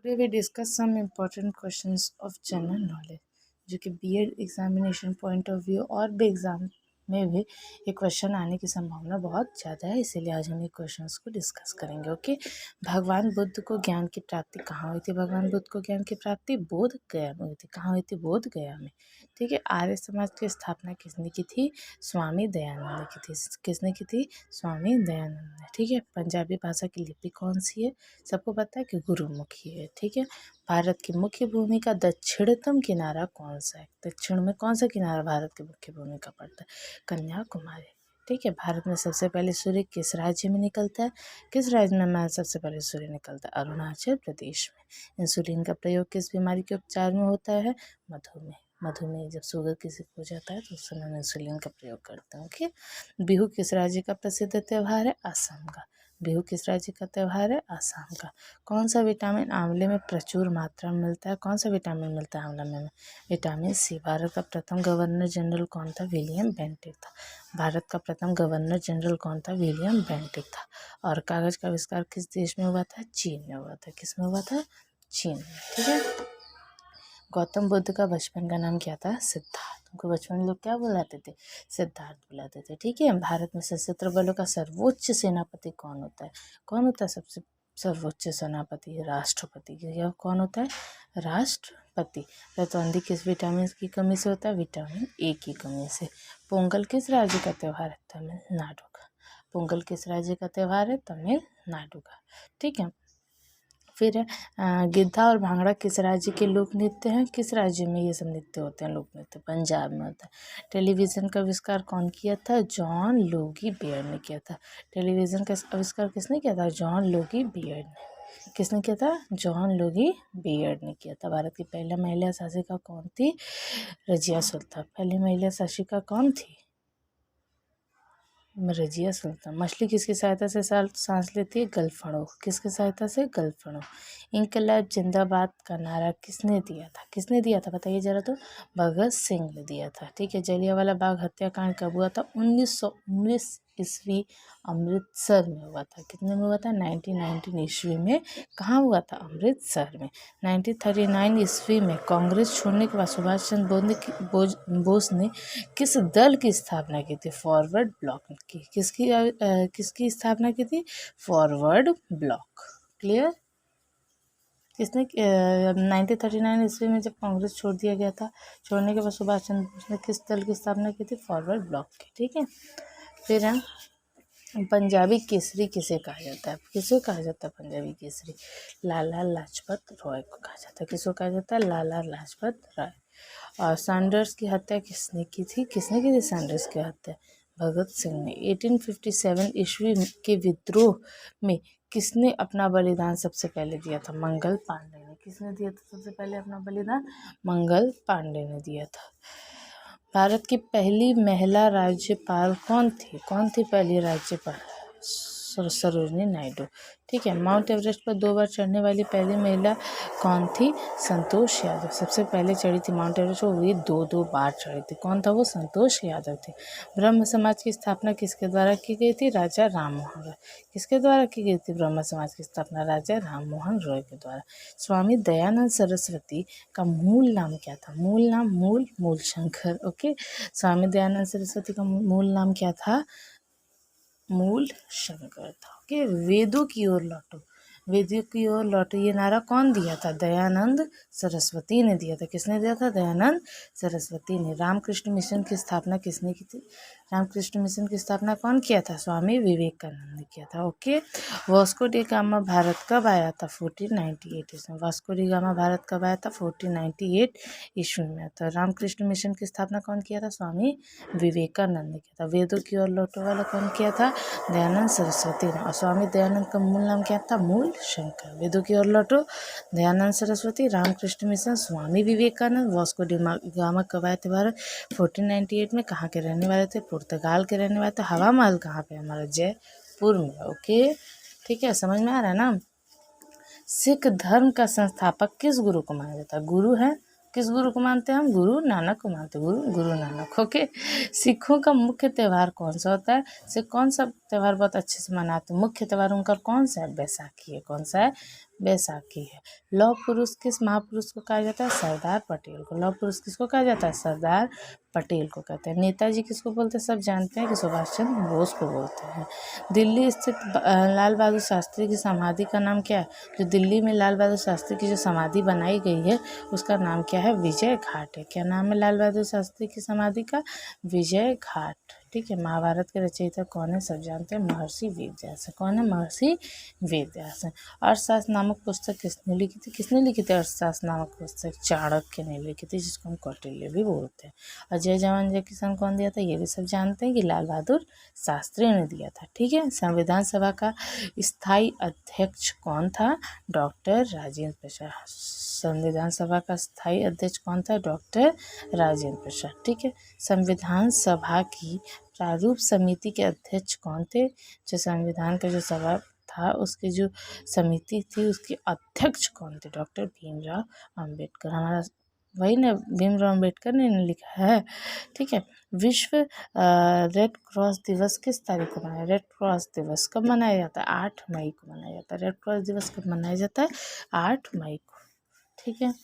Today we discuss some important questions of general knowledge जो कि BEd examination point of view और भी exam में भी ये क्वेश्चन आने की संभावना बहुत ज़्यादा है, इसीलिए आज हम ये क्वेश्चंस को डिस्कस करेंगे। ओके, भगवान बुद्ध को ज्ञान की प्राप्ति कहाँ हुई थी? भगवान बुद्ध को ज्ञान की प्राप्ति बोध गया में हुई थी। कहाँ हुई थी? बोध गया में। ठीक है। आर्य समाज की स्थापना किसने की थी? स्वामी दयानंद ने की थी। किसने की थी? स्वामी दयानंद ने। ठीक है। पंजाबी भाषा की लिपि कौन सी है? सबको पता है कि गुरुमुखी है। ठीक है। भारत की मुख्य भूमि का दक्षिणतम किनारा कौन सा है? दक्षिण में कौन सा किनारा भारत की मुख्य भूमि का पड़ता है? कन्याकुमारी। ठीक है। भारत में सबसे पहले सूर्य किस राज्य में निकलता है? किस राज्य में सबसे पहले सूर्य निकलता है? अरुणाचल प्रदेश में। इंसुलिन का प्रयोग किस बीमारी के उपचार में होता है? मधुमेह। मधुमेह जब शुगर किसी को हो जाता है तो उस समय हम इंसुलिन का प्रयोग करते हैं। ओके। बिहू किस राज्य का प्रसिद्ध त्यौहार है? असम का। बिहू किस राज्य का त्यौहार है? असम का। कौन सा विटामिन आंवले में प्रचुर मात्रा में मिलता है? कौन सा विटामिन मिलता है आंवले में? Vitamin C. भारत का प्रथम गवर्नर जनरल कौन था? विलियम बेंटिक था। भारत का प्रथम गवर्नर जनरल कौन था? विलियम बेंटिक था। और कागज का आविष्कार किस देश में हुआ था? चीन में हुआ था। किस में हुआ था? चीन में। ठीक है। गौतम बुद्ध का बचपन का नाम क्या था? सिद्धार्थ। उनको बचपन में लोग क्या बुलाते थे? सिद्धार्थ बुलाते थे। ठीक है। भारत में सशस्त्र बलों का सर्वोच्च सेनापति कौन होता है? कौन होता है सबसे सर्वोच्च सेनापति? राष्ट्रपति। यह कौन होता है? राष्ट्रपति। प्रतिद्वंदी किस विटामिन की कमी से होता है? विटामिन ए की कमी से। पोंगल किस राज्य का त्यौहार है? तमिलनाडु का। पोंगल किस राज्य का त्यौहार है? तमिलनाडु का। ठीक है। फिर गिद्धा और भांगड़ा किस राज्य के लोक नृत्य हैं? किस राज्य में ये सब नृत्य होते हैं? लोक नृत्य पंजाब में होता है। टेलीविज़न का आविष्कार कौन किया था? जॉन लोगी बेयर ने किया था। टेलीविज़न का आविष्कार किसने किया था? जॉन लोगी बेयर ने। किसने किया था? जॉन लोगी बेयर ने किया था। भारत की पहला महिला शासिका कौन थी? रजिया सुल्तान। पहली महिला शासिका कौन थी? रजिया सुल्तान। मछली किसकी सहायता से सांस लेती है? गलफड़ों। किसकी सहायता से? गलफड़ों। इंकलाब जिंदाबाद का नारा किसने दिया था? किसने दिया था बताइए जरा तो? भगत सिंह ने दिया था। ठीक है। जलियांवाला बाग हत्याकांड कब हुआ था? 1919 ईस्वी अमृतसर में हुआ था। कितने में हुआ था? 1919 ईस्वी में। कहाँ हुआ था? अमृतसर में। 1939 ईस्वी में कांग्रेस छोड़ने के बाद सुभाष चंद्र बोस ने किस दल की स्थापना की थी? फॉरवर्ड ब्लॉक की। किसकी स्थापना की थी? Forward block. क्लियर? किसने 1939 ईस्वी में जब कांग्रेस छोड़ दिया गया था, छोड़ने के बाद सुभाष चंद्र बोस ने किस दल की स्थापना की थी? फॉरवर्ड ब्लॉक की। ठीक है। फिर है पंजाबी केसरी किसे कहा जाता है? किसे कहा जाता है पंजाबी केसरी? लाला लाजपत राय को कहा जाता है। किसको कहा जाता है? लाला लाजपत राय। और सैंडर्स की हत्या किसने की थी? किसने की थी सैंडर्स की हत्या? भगत सिंह ने। 1857 ईस्वी के विद्रोह में किसने अपना बलिदान सबसे पहले दिया था? मंगल पांडे ने। किसने दिया था सबसे पहले अपना बलिदान? मंगल पांडे ने दिया था। भारत की पहली महिला राज्यपाल कौन थी? कौन थी पहली राज्यपाल? सरोजिनी नायडू। ठीक है। माउंट एवरेस्ट पर 2 बार चढ़ने वाली पहली महिला कौन थी? संतोष यादव। सबसे पहले चढ़ी थी माउंट एवरेस्ट, वो भी 2 बार चढ़ी थी। कौन था वो? संतोष यादव थे। ब्रह्म समाज की स्थापना किसके द्वारा की गई थी? राजा राममोहन रॉय। किसके द्वारा की गई थी ब्रह्म समाज की स्थापना? राजा राममोहन रॉय के द्वारा। स्वामी दयानंद सरस्वती का मूल नाम क्या था? मूल नाम मूल शंकर। ओके। स्वामी दयानंद सरस्वती का मूल नाम क्या था? मूल शंकर था। ओके। वेदों की ओर लौटो। वेदों की ओर लौटो ये नारा कौन दिया था? दयानंद सरस्वती ने दिया था। किसने दिया था? दयानंद सरस्वती ने। रामकृष्ण मिशन की स्थापना किसने की थी? रामकृष्ण मिशन की स्थापना कौन किया था? स्वामी विवेकानंद ने किया था। Okay. Vasco D gamma Bharat कब आया था? 1498 ईस्वी में। वास्को डी गामा भारत कब आया था? 1498 ईस्वी में। तो रामकृष्ण मिशन की स्थापना कौन किया था? स्वामी विवेकानंद ने किया था। वेदों की ओर लौटो वाला कौन किया था? दयानंद सरस्वती ने। और स्वामी दयानंद का मूल नाम क्या था? मूल शंकर। वेदों की ओर लौटो Dayanand Saraswati, Ramakrishna mission, Swami Vivekananda. Vasco D gamma कब आए थे भारत? 1498 में। कहाँ के रहने वाले थे? पुर्तगाल के रहने वाले थे। हवा महल कहाँ पे? हमारा जयपुर में। ओके। ठीक है। समझ में आ रहा है ना? सिख धर्म का संस्थापक किस गुरु को माना जाता है? गुरु है। किस गुरु को मानते हैं हम? गुरु नानक को मानते हैं। गुरु नानक। ओके। सिखों का मुख्य त्यौहार कौन सा होता है? सिख कौन सा त्यौहार बहुत अच्छे से मनाते हैं? मुख्य त्यौहार उनका कौन सा है? बैसाखी है। कौन सा है? बैसाखी है। लौह पुरुष किस महापुरुष को कहा जाता है? सरदार पटेल को। लौह पुरुष किसको कहा जाता है? सरदार पटेल को कहते हैं। नेताजी किसको बोलते हैं? सब जानते हैं कि सुभाष चंद्र बोस को बोलते हैं। दिल्ली स्थित लाल बहादुर शास्त्री की समाधि का नाम क्या है? जो दिल्ली में लाल बहादुर शास्त्री की जो समाधि बनाई गई है उसका नाम क्या है? विजय घाट है। क्या नाम है लाल बहादुर शास्त्री की समाधि का? विजय घाट। ठीक है। महाभारत के रचयिता कौन है? सब जानते हैं, महर्षि वेदव्यास है। कौन है? महर्षि वेदव्यास है। अर्थशास्त्र नामक पुस्तक किसने लिखी थी? किसने लिखी थी अर्थशास्त्र नामक पुस्तक? चाणक्य ने लिखी थी, जिसको हम कौटिल्य भी बोलते हैं। और जय जवान जय किसान कौन दिया था? ये भी सब जानते हैं कि लाल बहादुर शास्त्री ने दिया था। ठीक है। संविधान सभा का स्थायी अध्यक्ष कौन था? डॉक्टर राजेंद्र प्रसाद। संविधान सभा का स्थायी अध्यक्ष कौन था? डॉक्टर राजेंद्र प्रसाद। ठीक है। संविधान सभा की प्रारूप समिति के अध्यक्ष कौन थे? जो संविधान का जो सभा था उसकी जो समिति थी उसके अध्यक्ष कौन थे? डॉक्टर भीमराव अंबेडकर। हमारा वही ना, भीमराव अंबेडकर ने लिखा है। ठीक है। विश्व रेड क्रॉस दिवस किस तारीख को मनाया? रेड क्रॉस दिवस कब मनाया जाता है? 8 मई को मनाया जाता है। रेड क्रॉस दिवस कब मनाया जाता है? 8 मई को। ठीक है।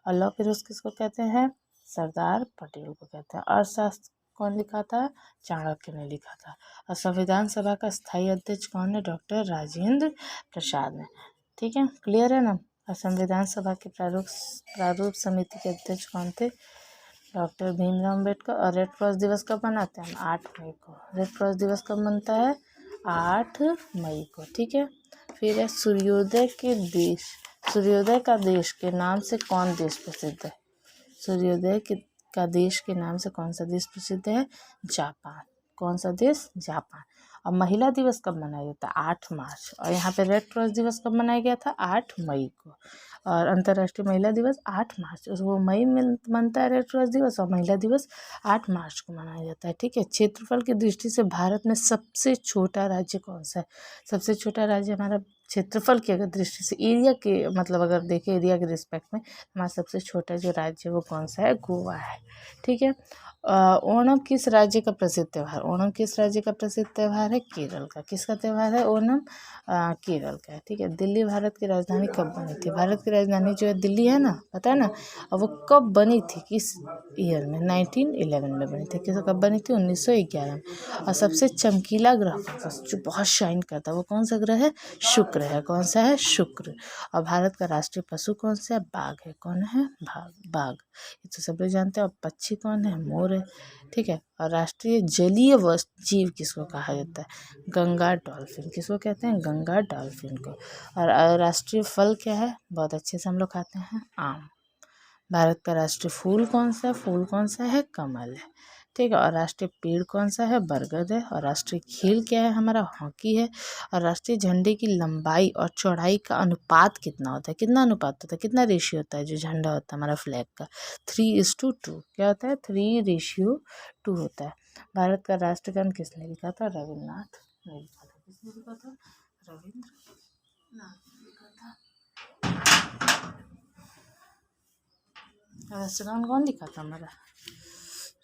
और लौह पुरुष किसको कहते हैं? सरदार पटेल को कहते हैं। अर्थशास्त्र कौन लिखा था? चाणक्य ने लिखा था। और संविधान सभा का स्थायी अध्यक्ष कौन है? डॉक्टर राजेंद्र प्रसाद ने। ठीक है। क्लियर है ना? और संविधान सभा के प्रारूप समिति के अध्यक्ष कौन थे? डॉक्टर भीमराव अम्बेडकर। और रेड क्रॉस दिवस कब मनाते हैं? 8 मई को। रेड क्रॉस दिवस कब मनता है? 8 मई को। ठीक है। फिर है सूर्योदय का देश के नाम से कौन देश प्रसिद्ध है? सूर्योदय का देश के नाम से कौन सा देश प्रसिद्ध है? जापान। कौन सा देश? जापान। और महिला दिवस कब मनाया जाता है? 8 मार्च। और यहाँ पे रेड क्रॉस दिवस कब मनाया गया था? 8 मई को। और अंतर्राष्ट्रीय महिला दिवस 8 मार्च। वो मई में मनता है रेड क्रॉस दिवस, और महिला दिवस 8 मार्च को मनाया जाता है। ठीक है। क्षेत्रफल की दृष्टि से भारत में सबसे छोटा राज्य कौन सा है? सबसे छोटा राज्य हमारा क्षेत्रफल की अगर दृष्टि से, एरिया के मतलब अगर देखें एरिया के रिस्पेक्ट में, हमारा सबसे छोटा जो राज्य है वो कौन सा है? गोवा है। ठीक है। ओणम किस राज्य का प्रसिद्ध त्यौहार? ओणम किस राज्य का प्रसिद्ध त्यौहार है? केरल का। किसका त्यौहार है? ओणम केरल का है। ठीक है। दिल्ली भारत की राजधानी कब बनी थी? भारत की राजधानी जो है दिल्ली है ना, पता है ना? और वो कब बनी थी? किस ईयर में? 1911 में बनी थी। किस कब बनी थी? 1911 में। और सबसे चमकीला ग्रह कौन सा, जो बहुत शाइन करता है, वो कौन सा ग्रह है? शुक्र है। कौन सा है? शुक्र। और भारत का राष्ट्रीय पशु कौन सा है? बाघ है। कौन है? बाघ। ये तो सब लोग जानते हैं। और पक्षी कौन है? मोर है। ठीक है। और राष्ट्रीय जलीय जीव किसको कहा जाता है? गंगा डॉल्फिन। किसको कहते हैं? गंगा डॉल्फिन को। और राष्ट्रीय फल क्या है? बहुत अच्छे से हम लोग खाते हैं, आम। भारत का राष्ट्रीय फूल कौन सा है? फूल कौन सा है? कमल है। ठीक है। और राष्ट्रीय पेड़ कौन सा है? बरगद है। और राष्ट्रीय खेल क्या है हमारा? हॉकी है। और राष्ट्रीय झंडे की लंबाई और चौड़ाई का अनुपात कितना होता है? कितना अनुपात होता है? कितना रेशियो होता है जो झंडा होता है हमारा फ्लैग का? 3:2। क्या होता है? 3:2 होता है। भारत का राष्ट्रगान किसने लिखा था? रविन्द्रनाथ ने लिखा था। किसने लिखा था? रविन्द्रनाथ ने लिखा था। राष्ट्रगान कौन लिखा था हमारा?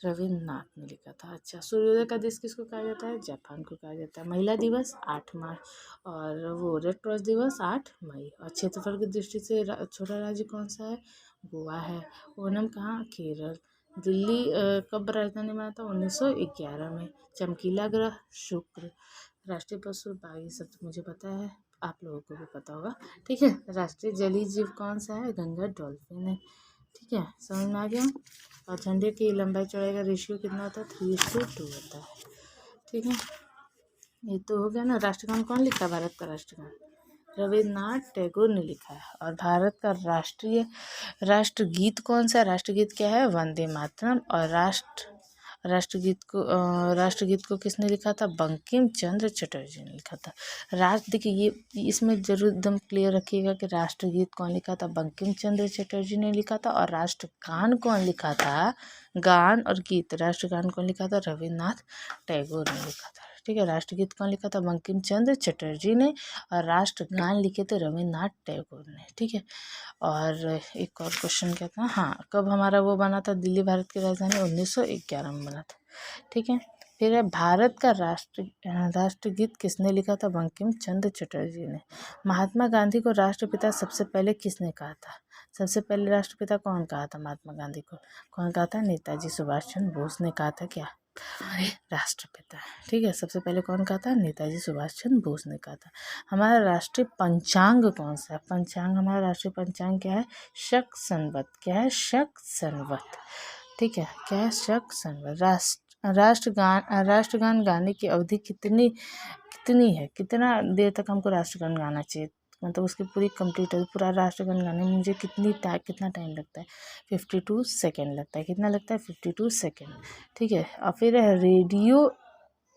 रविन्द्रनाथ ने लिखा था। अच्छा। सूर्योदय का देश किसको कहा जाता है? जापान को कहा जाता है। महिला दिवस 8 मार्च, और वो रेड क्रॉस दिवस 8 मई। और क्षेत्रफल की दृष्टि से छोटा राज्य कौन सा है? गोवा है। ओणम कहाँ? केरल। दिल्ली कब राजधानी बना था? 1911 में। चमकीला ग्रह शुक्र। राष्ट्रीय पशु बाघ। ये सब तो मुझे पता है, आप लोगों को भी पता होगा। ठीक है। राष्ट्रीय जलीय जीव कौन सा है? गंगा डॉल्फिन है। ठीक है। समझ में आ गया? और झंडे की लंबाई चौड़ाई का रेशियो कितना होता है? 3:2 होता है। ठीक है। ये तो हो गया ना। राष्ट्रगान कौन लिखा है? भारत का राष्ट्रगान रविन्द्रनाथ टैगोर ने लिखा है। और भारत का राष्ट्रगीत कौन सा? राष्ट्रगीत क्या है? वंदे मातरम। और राष्ट्रगीत को किसने लिखा था? बंकिम चंद्र चटर्जी ने लिखा था। देखिए, ये इसमें जरूर एकदम क्लियर रखिएगा कि राष्ट्रगीत कौन लिखा था? बंकिम चंद्र चटर्जी ने लिखा था। और राष्ट्रगान कौन लिखा था? गान और गीत, राष्ट्रगान कौन लिखा था? रविन्द्रनाथ टैगोर ने लिखा था। ठीक है। राष्ट्रगीत कौन लिखा था? बंकिम चंद्र चटर्जी ने। और राष्ट्रगान लिखे थे रविन्द्रनाथ टैगोर ने। ठीक है। और एक और क्वेश्चन क्या था? हाँ, कब हमारा वो बना था? दिल्ली भारत की राजधानी 1911 में बना था। ठीक है। फिर है भारत का राष्ट्रगीत किसने लिखा था? बंकिम चंद्र चटर्जी ने। महात्मा गांधी को राष्ट्रपिता सबसे पहले किसने कहा था? सबसे पहले राष्ट्रपिता कौन कहा था महात्मा गांधी को? कौन कहा था? नेताजी सुभाष चंद्र बोस ने कहा था क्या? हमारे राष्ट्रपिता। ठीक है, सबसे पहले कौन कहा था? नेताजी सुभाष चंद्र बोस ने कहा था। हमारा राष्ट्रीय पंचांग कौन सा है? पंचांग, हमारा राष्ट्रीय पंचांग क्या है? शक संवत। क्या है? शक संवत। ठीक है, क्या है? शक संवत। राष्ट्रगान गाने की अवधि कितनी है? कितना देर तक हमको राष्ट्रगान गाना चाहिए? मतलब उसकी पूरी कंप्लीट है, पूरा राष्ट्रगान गाने में मुझे कितना टाइम लगता है? 52 सेकेंड लगता है। कितना लगता है? 52 सेकेंड। ठीक है, और फिर रेडियो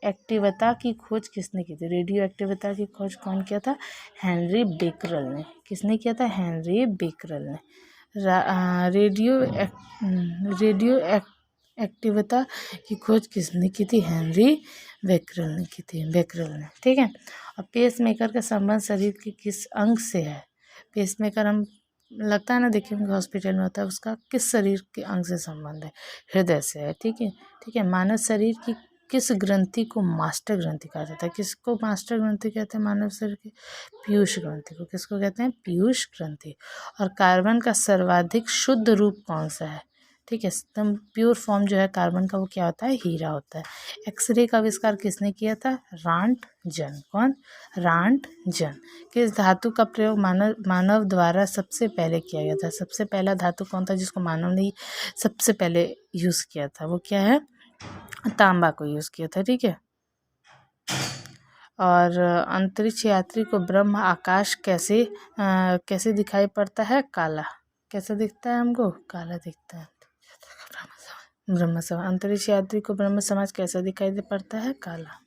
एक्टिवता की खोज किसने की थी? रेडियो एक्टिवता की खोज कौन किया था? हेनरी बेकरल ने। किसने किया था? हेनरी बेकरल ने। रेडियो एक्टिवता की खोज किसने की थी? हेनरी बेकरल ने की थी। बेकरल ने। ठीक है, और पेसमेकर का संबंध शरीर के किस अंग से है? पेसमेकर हम लगता है ना, देखिए हॉस्पिटल में होता है, उसका किस शरीर के अंग से संबंध है? हृदय से है। ठीक है, ठीक है। मानव शरीर की किस ग्रंथि को मास्टर ग्रंथि कहा जाता है? किसको मास्टर ग्रंथि कहते हैं मानव शरीर की? पीयूष ग्रंथि को। किसको कहते हैं? पीयूष ग्रंथि। और कार्बन का सर्वाधिक शुद्ध रूप कौन सा है? ठीक है, एकदम प्योर फॉर्म जो है कार्बन का, वो क्या होता है? हीरा होता है। एक्सरे का आविष्कार किसने किया था? रांटजन। कौन? रांटजन। किस धातु का प्रयोग मानव द्वारा सबसे पहले किया गया था? सबसे पहला धातु कौन था जिसको मानव ने सबसे पहले यूज़ किया था? वो क्या है? तांबा को यूज़ किया था। ठीक है, और अंतरिक्ष यात्री को ब्रह्म आकाश कैसे दिखाई पड़ता है? काला। कैसा दिखता है हमको? काला दिखता है। ब्रह्म समाज। अंतरिक्ष यात्री को ब्रह्म समाज कैसा दिखाई पड़ता है? काला।